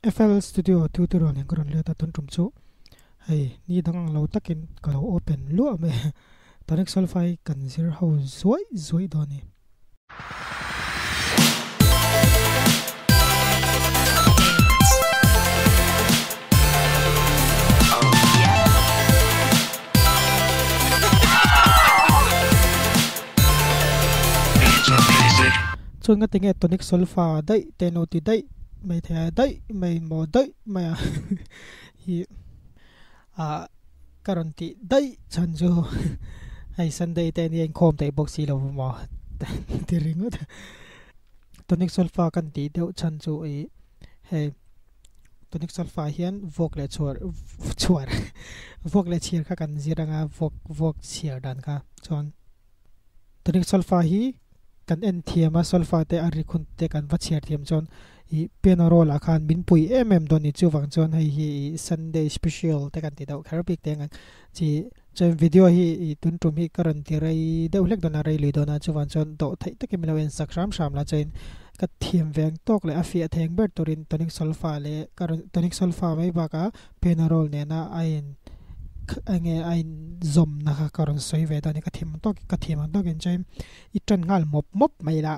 FL Studio tutorial yang karon le ta tun tum chu hey ni dang lo takin ka lo open lu me tonic sulfai kan zir ho zoi do ni chun nga tinge tonic sulfa dai tenoti dai mai the dai mai mo dai mai hi a karonti dai chanjo ai sunday te ni en khom te boxi lo mo ti ringo tonic sulfa kan ti deu chanjo e he tonic sulfa hian vuak le chuar vuak le chhiar kha kan ziranga vuak chhiar dan kha chon tonic sulfa hi kan en thiam sulfa te ari khun te kan va chhiar thiam chon i penarol akhan min pui don ni chuwang chon hei hi sunday special te kan ti dau therapy te ngan chi chen video hi i tun tum hi karan ti rai deu lek dona rai lui dona chuwang chon do thai te ke milo en sak sham la chen ka thiam veng tok le afia theng ber torin tonic sulfa le karan tonic sulfa mai ba ka penarol ne na ain ange ain zom na ka karon soi ve dani ka thiam tok en chen i tran ngal mop mai la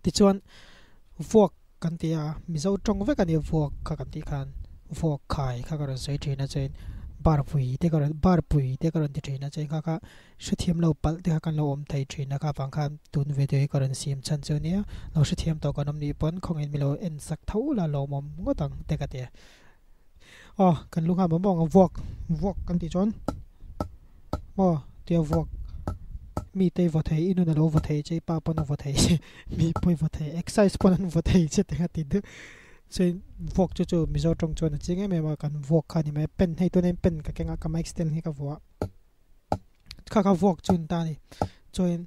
ti chuan vuak kan tia mizo tong ve kan vuak ka kan ti khan vuak khai kha karon soi thina chen bar pui te karon ti thina chen kha shithiam lo pal te kan lo om thai thina kha pang khan tun ve de karon sim chan chu nia lo shithiam to kanom ni pon khongin milo ensak thau la lo mom ngotang te ka te kan lu ha mong vuak kan ti chon tia vuak mi te vo thei inu na lo vo thei che pa pon vo thei mi poi vo thei exercise pon vo thei che te ti de che vuak chu mizo tong chon chinge me ma kan vuak kha ni me pen hei to nen pen ka kenga ka mic stand hi ka vuak kha vuak chun ta ni choin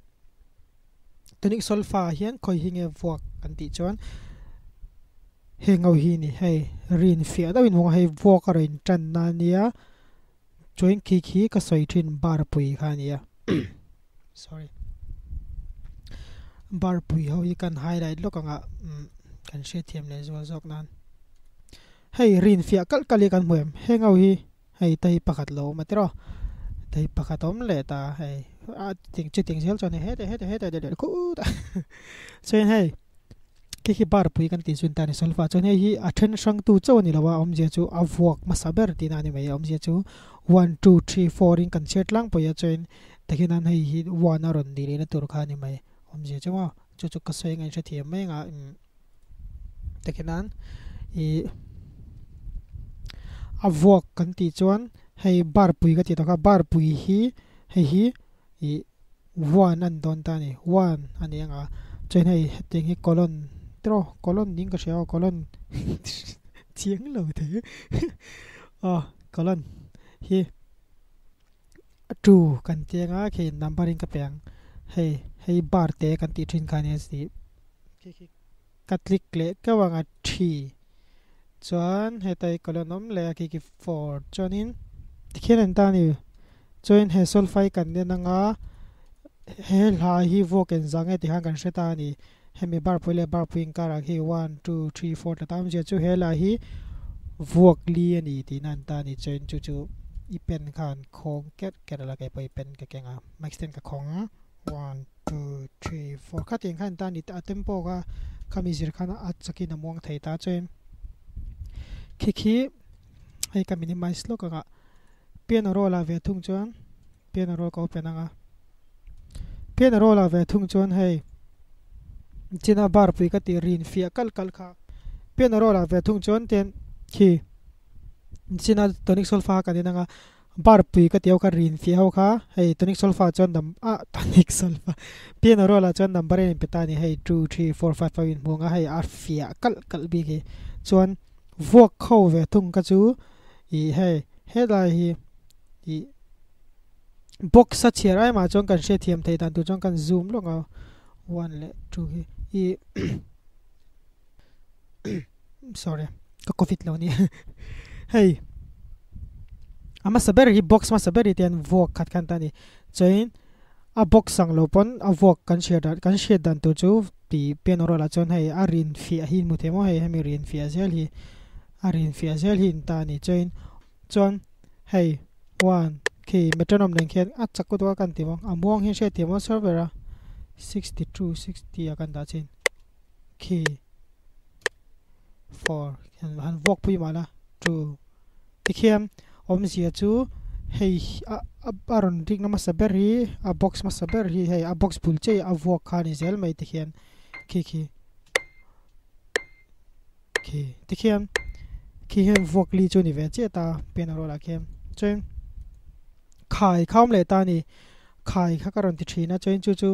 tonic sulfa hian khoi hinge vuak kan ti chon he ngau hi ni hei rin fia da win hei vuak ka rin tran na nia choin khi ka soi thin bar pui kha nia sorry bar pui ho i kan highlight lo kanga kan she thiam le zo zok nan hei rin fia kal kan muem he ngau hi hei tai pakhat lo matro tai pakhatom le ta hei ting sel chone he de ku ta chen hei ki bar pui kan ti sun ta ni sulfa chone hi athen sang tu choni lawa om je chu avuak masaber ti na ni mai om je chu 1 2 3 4 in kan chet lang poya chen takinan hei hi wana ron di le na tur kha ni mai om je chawa chu ka sai ngai che thiam mai nga takinan i avuak kan ti chuan hei bar pui ka ti to ka bar pui hi hei hi i wan an don ta ni wan ani anga chen hei ting hi colon ding ka shao colon chiang lo the colon hi tu kan tianga ke numbering ka peng hei bar te kan ti thin khan si katlik le ka wanga 3 chuan hetai kolonom le ki 4 chonin tikhen ta ni choin he sulfai kan ne nanga he la hi voken zange ti han kan sheta ni hemi bar puing kara hi 1 2 3 4 ta tam je chu he la hi vuak li ani ti nan ta ni chen chu i pen khan khong ket la kai pai pen ka kenga max ten ka khong 1 2 3 4 ka ting khan ta ni ta tempo ka khami zir khana at chaki na mong thai ta chen khi ai ka minimize lo ka piano rola ve thung chon piano roll ko penanga piano rola ve thung chon hei china bar pui ka ti rin fia kal kha piano rola ve thung chon ten khi china tonic sulfa ka dinanga bar pui ka tiau ka rin fia ho kha hei tonic sulfa chon dam tonic sulfa piano rola chon number en petani hei 2 3 4 5 5 in monga hei ar fia kal bi ki chon vuak kho ve thung ka chu i hei lai hi i box sa chhiar ai ma chon kan she thiam thei tan tu chon kan zoom lo nga 1 le 2 hi i sorry ka covid lo ni hey ama saber hi box ma saber iten vuak khat kan tani chain a box sang lo pon a vuak kan share dan tu chu pi piano ro la chon hei a rin fi a hin mu themo hei hemi rin fi a zel hi a rin fi a zel hin ta ni chon hei 1 ki metronome neng khen a chak ko to kan ti mong amuang hi she ti mo server a 62 60 akan da chin ki 4 han vuak pui ma la 2 tikhiam om zia chu hei a ron ring na masaber hi a box masaber hi hei a box bul che a vuak kha ni zel mai tikhian ki tikhiam ki hem vuak li chu ni ve che ta pen ro la khem chen khai khom le ta ni khai kha karon ti thina chen chu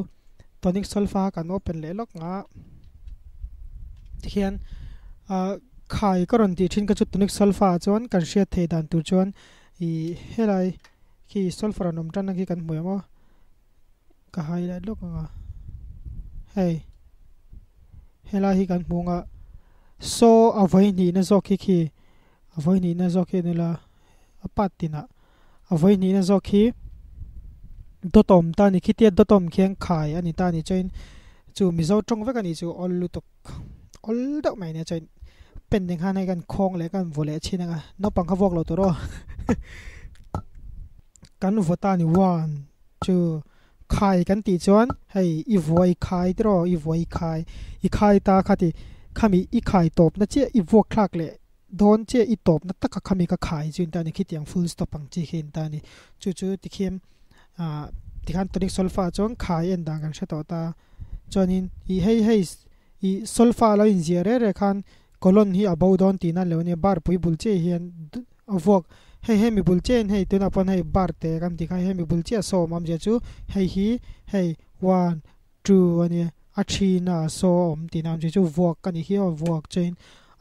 tonic solfa kan open le lok nga tikhian a khai karon ti thin ka chu tonic solfa chon kan share thei dan tu chon I helai ki solfa nom tan ki kan moyamo ka highlight lok nga hey helai hi kan munga so avai ni na zo ki avai ni na zo ki nila apatina avai ni na zo ki dotom ta ni khitia dotom kheng khai ani ta ni chain chu mizo tong ve kan ni chu all lu tok all dak mai ne chain pen ding han hai kan khong le kan vole china nga no pang kha vok lo to ro kan vota ni 1 2 khai kan ti chuan hei I voi khai tro I voi khai ta khati khami I khai top na che I vok khlak le don che I top na taka khami ka khai chin ta ni khitiang full stop pang chi hin ta ni chu tikhem tikhan tonic solfa chong khai en dang kan sha to ta chonin I hei I solfa lo in zia re khan kolon hi abau don ti na le ne bar pui bul che hian avok hei mi bul chen hei tuna pon hei bar te kam ti khai hei mi bul che so mam je chu hei 1 2 ani a thi na so om ti nam chu vuak kan hi vuak chen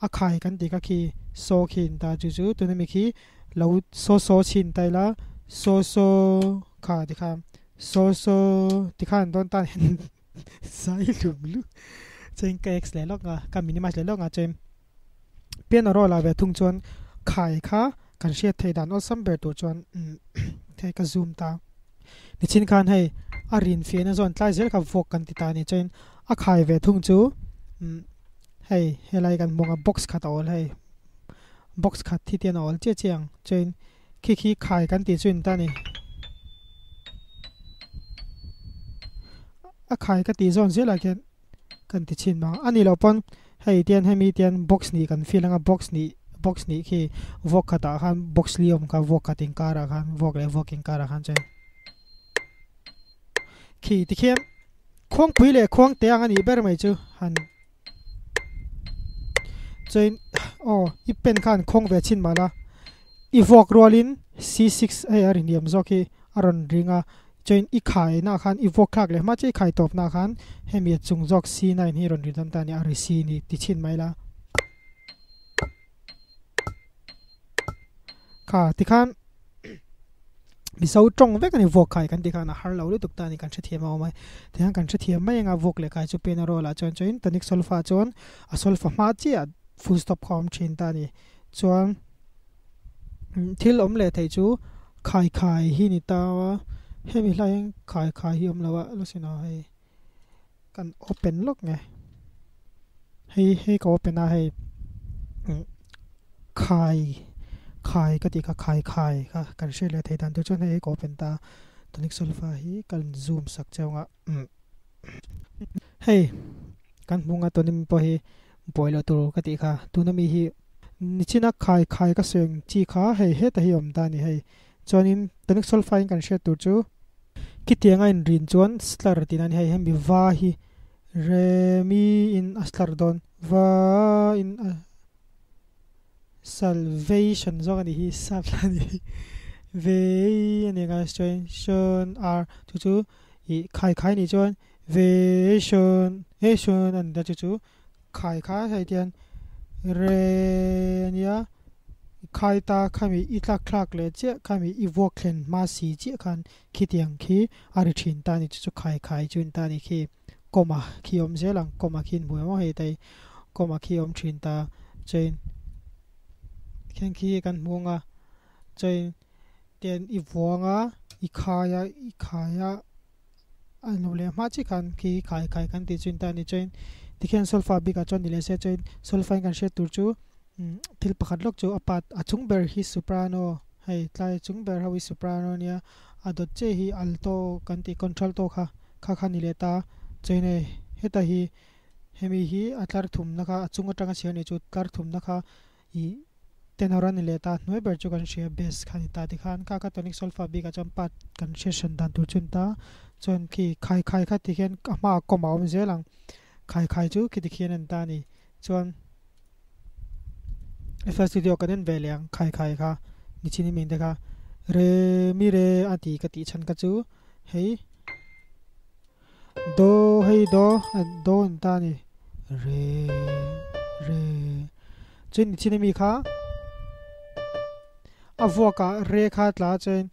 a khai kan ti ka khi so khin ta chu tuna mi khi lo so chin tai la so kha ti kham so ti khan don ta sai lu chen ka x le lok nga ka minimize le lok nga chen pian ro la ve thung chon khai kha kan share thei dan awlsam ber tu chuan thei ka zoom ta ni chin khan hei a rin fe na zon tlai zel ka vok kan ti ta ni chen a khai ve thung chu hei helai kan monga box khat all hei box khat thi tian all che chiang chen khi khai kan ti chun ta ni a khai ka ti zon zel la kan ti chin ma ani lo pon hei tian hemi tian box ni kan filanga box ni khi vok khata khan box liom ka vok kating kara khan vok le voking kara khan che khi tikhem khong pui le khong te ang ani ber mai chu han chain I pen khan khong ve chin mala I vok rolin c6 ai ar niam zo ki aron ringa chain I khai na khan I vok khak le ma che khai top na khan hemi chung jok c9 hi ron ri dan ta ni ari c ni ti chin mai la ka tikhan miso tong ve kan vok khai kan tikhan har lo lu tuk ta ni kan che thiam mai tiang kan che thiam mai nga vok le kai chu pen ro la chon tonic solfa chon a solfa ma chi a full stop khom chin ta ni chon thil om le thei chu khai hi ni ta hemi lai khai hi om lawa lo sina hei kan open lok nge hei ko open a hei khai ka ti ka khai ka kan share le thei dan tu chon hei ko pen ta tonic solfa hi kan zoom sak chawnga hei kan munga tonim po hi boilo tur ka ti kha tunami hi nichina khai ka seng chi kha hei he ta hi om ta ni hei chonin tonic solfa in kan share tu chu kitianga in rin chon slar tinan hei hemi va hi re mi in aslar don va in salvation zo ani hi saplani ve ani ga shon r chu I khai ni chon ve shon an da chu khai kha hai tian re ania khai ta khami I klak le che khami I vok khen ma si che khan khitiang khi ari thin ta ni chu khai chun ta ni khi koma khi om zelang koma khin bu mo hei tai koma khi om thin ta chain khen khi kan munga chain ten I vuanga I khaya anu le ma chi khan ki khai kan ti chin ta ni chen tikhian solfa bi ka chon ni le se chen solfa kan she tur chu thil pakhat lok chu apat achung ber hi soprano hei tlai chung ber hawi soprano nia adot che hi alto kan ti control to kha ni le ta chene heta hi hemi hi atlar thum na kha achunga tanga se ni chu tlar thum na kha I tenoran ni le ta noi ber chu kan she base khani ta ti khan ka tonic solfa bi ka champat kan she shan dan tu chun ta chon ki khai kha ti khen ma ko ma om je lang khai chu ki ti khen an ta ni chon first video kan ve liang khai kha ni chini min de kha re mi re ati ka ti chan ka chu hei do hei do an ta ni re chin ni chini mi kha avok re kha tla chen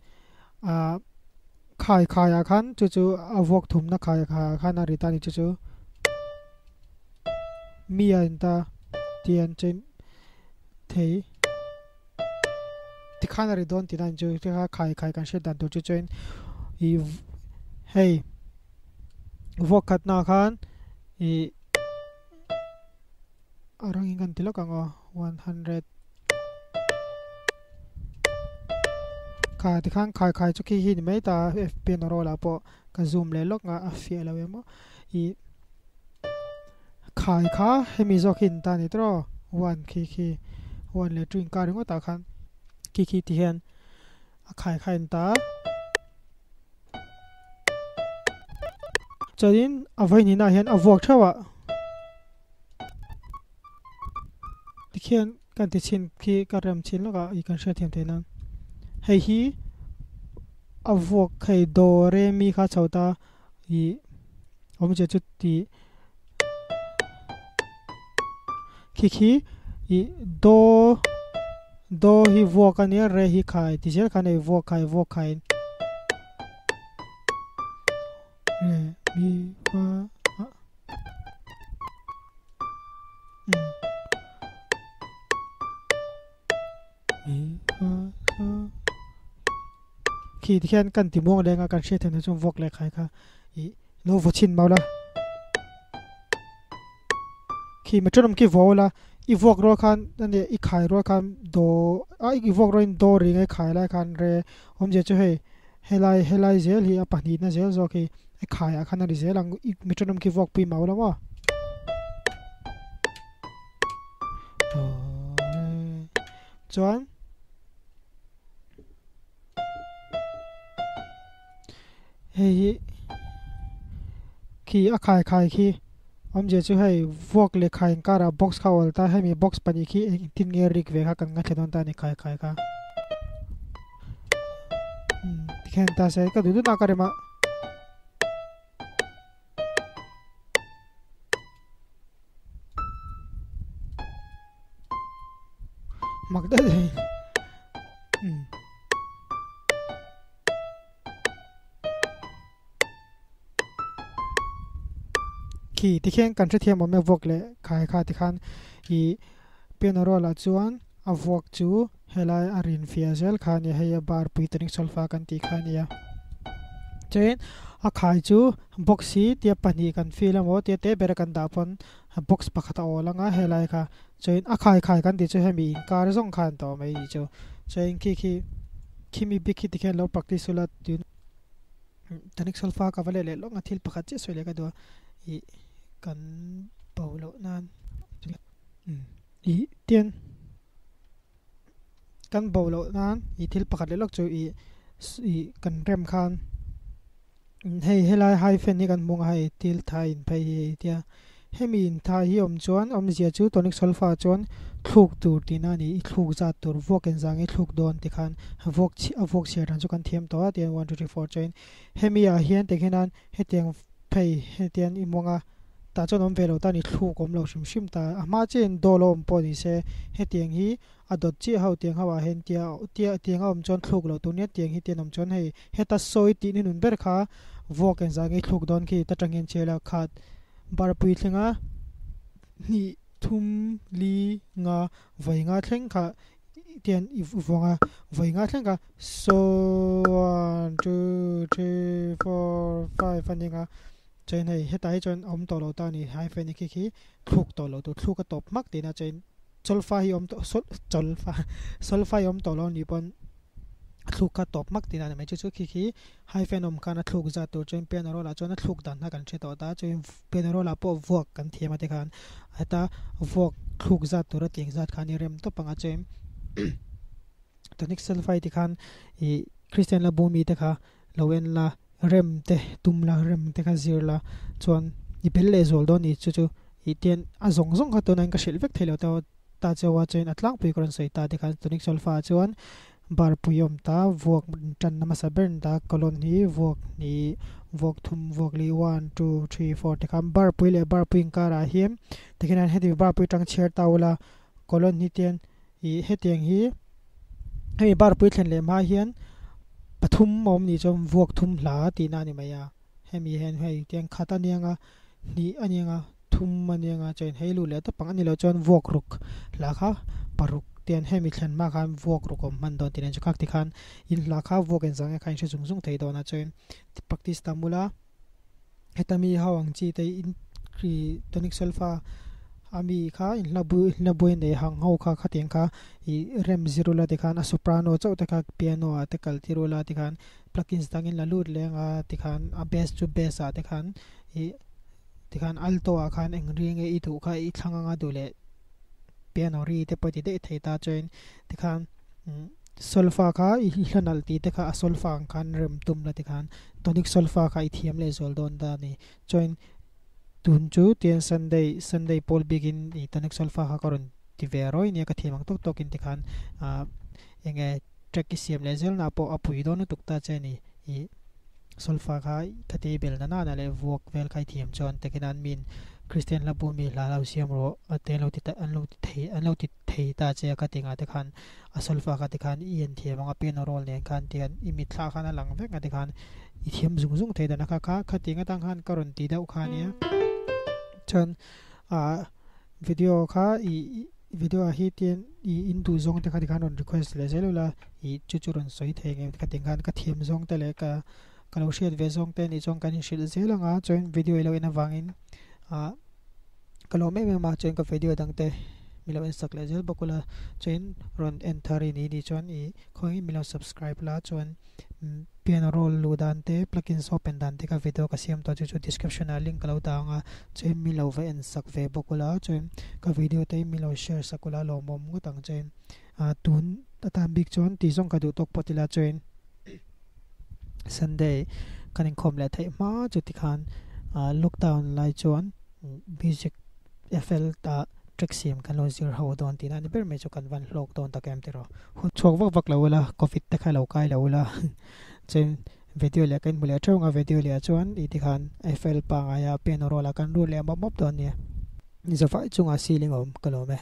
khai a khan chu avok thum na khai kha na ri ta ni chu mi an ta tian chen thei ti khana ri don ti dan chu kha khai kan she dan tu chu chen I hey vok khat na khan I arang ingan tilok ang 100 khai ti khan khai chu ki hi ni mai ta fp no ro la po ka zoom le lok nga a fia la we mo I khai kha hemi zo khin ta ni tro 1 ki 1 le twin ka ringo ta khan ki ti hian a khai ta chain avangin na hian avok thawa tikhian kan ti chin ki ka ram chin lo ka I kan sha thiam the nan hei hi avok khai do re mi kha chauta I om je chu ti ki I do hi vuak ania re hi khai ti cher khan ei vuak khai re mi fa mi fa so ki ti khan kan ti mong lenga kan she thena chung vuak le khai kha I lo vo chin maula ki metronum ki vola I vuak ro khan ane I khai ro khan do I vuak ro in do ring ai khai la khan re om je chu hei helai zel hi apani na zel zo ki ai khai a khan ri zel ang metronum ki vuak pi maula wa chuan hei ki a khai ki om je chu hei vuak le khai kara box kha ol ta hemi box pani ki tin nge rik ve kha kan nga thedon ta ni khai kha tikhen ta se ka du na kare ma magda de ki tikhen kan che thiam me vok le khai kha ti khan I penorola chuan a vok chu helai arin fiazel khan ya heya bar pui tonic solfa kan ti khan ya chen a khai chu box hi tia pani kan feel mo tia te ber kan da pon box pakhata olanga helai kha chen a khai kan ti chu hemi kar zong khan to mai chu chen ki mi big ki tikhen lo practice la tun tonic solfa ka vale le lo ngathil pakhat che soile ka do I kan paulo nan I tian kan bawlo nan I thil pakhat le lok chu I kan rem khan hei helai hai fen ni kan mong hai til thai in phei tia hemi in tha hi om chuan om zia chu tonic solfa chuan thluk tur ti na ni I thluk za tur vok en zang I thluk don ti khan avok share ran chu kan thiam to tian 1 2 3 4 chain hemi a hian te khenan hetiang phei hetian I monga ta chonom velo ta ni thlu kom lo shim ta ama chen dolom poni se hetiang hi adot chi hau tiang hawa hen tia tiang om chon thluk lo tu ne tiang hi tian om chon hei heta soi ti ni nun ber kha vok en zangi thluk don ki ta tangin chela khat bar pui thlenga ni thum li nga vai nga thleng kha tiền vuông với ngã thằng cả so 1 2 3 4 5 phần như trên này hết tay trên ông tổ lô ta này hai phần như khi thuộc tổ lô thuộc cái top mắc thì là trên solfa hi ông tổ solfa ông tổ lô này bọn thuộc cái top mắc thì là mấy chút khi hai phần ông can thuộc ra tổ trên piano là cho nó thuộc đàn ha cần chế tổ ta trên piano là po vuak cần thiam mà thì kan ta vuak thuộc ra tổ ra tiếng ra kan rem to panga trên tonic solfa thì kan i Christian la bumi te kha lowen la rem te tum la rem te kha zir la chuan i bel le zol don i chu i tian a zong kha to nan ka shil vek thelo ta chawa chen atlang pui kron sei ta te kha tonic solfa chuan bar puyom ta vuak tan nama sabern ta kolon hi vuak ni vuak thum vuak li 1 2 3 4 te kam bar pui le bar puing kara hiam te khinan heti bar pui tang chhiar tawla kolon hi tian i hetiang hi hei bar pui thlen le ma hian pathum mom ni chom vuak thum hla ti na ni maya hemi hen hei tiang khata nianga ni anianga thum anianga chen heilu le ta pang ani lo chon vuak ruk la kha paruk tian hemi thlen ma khan vuak rukom man don tin chakak ti khan in la kha vuak en zang khain se zung thei dona chen practice tamula hetami hawang chi te in kri tonic solfa ami kha in labu ne hang ho kha khateng kha I rem zero la ti khan a soprano chau ta kha piano a te kal tiro la ti khan plugins tangin la lut lenga ti khan a bass to bass a ti khan ti khan alto a khan eng ring e tu kha I thanga du le piano ri te pati de thei ta chen ti khan solfa kha I hlanal ti te kha a solfa khan rem tum la ti khan tonic solfa kha I thiam le zol don da ni join tun chu tian sunday pol begin I tonic solfa kha karon ti veroi ne ka thimang tok in ti khan enge track siam le zel na po apui don tuk ta cheni I solfa kha thati bel na le vuak vel khai thiam chon te kinan min Christian la bu mi la lau siam ro ate lo ti ta an lo ti thei ta che ka tinga te khan a solfa ka te khan ien thiam anga piano roll ne khan tian I mit thla khan lang vek nga te khan I thiam zung thei da na kha tinga tang khan karon ti da ukha nia chon video kha video hi tian I indu zong te kha ti khan on request le zelula I chuchuron soi thei nge ka ting khan ka thiam zong te le ka lo share ve zong te ni zong kan shil zelanga join video lo in avangin kalome me ma chen ka video dang te milo ensak le zel bakula chen ron entari ni chon I khoi milo subscribe la chon piano roll lu dan te plugins open dan te ka video ka siam to chu description a link lo da nga chen milo ve ensak ve bakula chen ka video te milo share sakula lo mom ngutang chen tun tatam big chon ti zong ka du tok potila chen Sunday kanin khom le thai ma chu ti khan lockdown lai chon music FL ta track siam kan lo zir ho don tin ani ber me chu kan van lok don ta kem tiro hu chok wak lo la covid ta kha lo kai lo la chen video le kan mule thonga video le chon I ti khan FL pa nga ya piano roll kan ru le mop don ne ni za fa chunga ceiling om kalome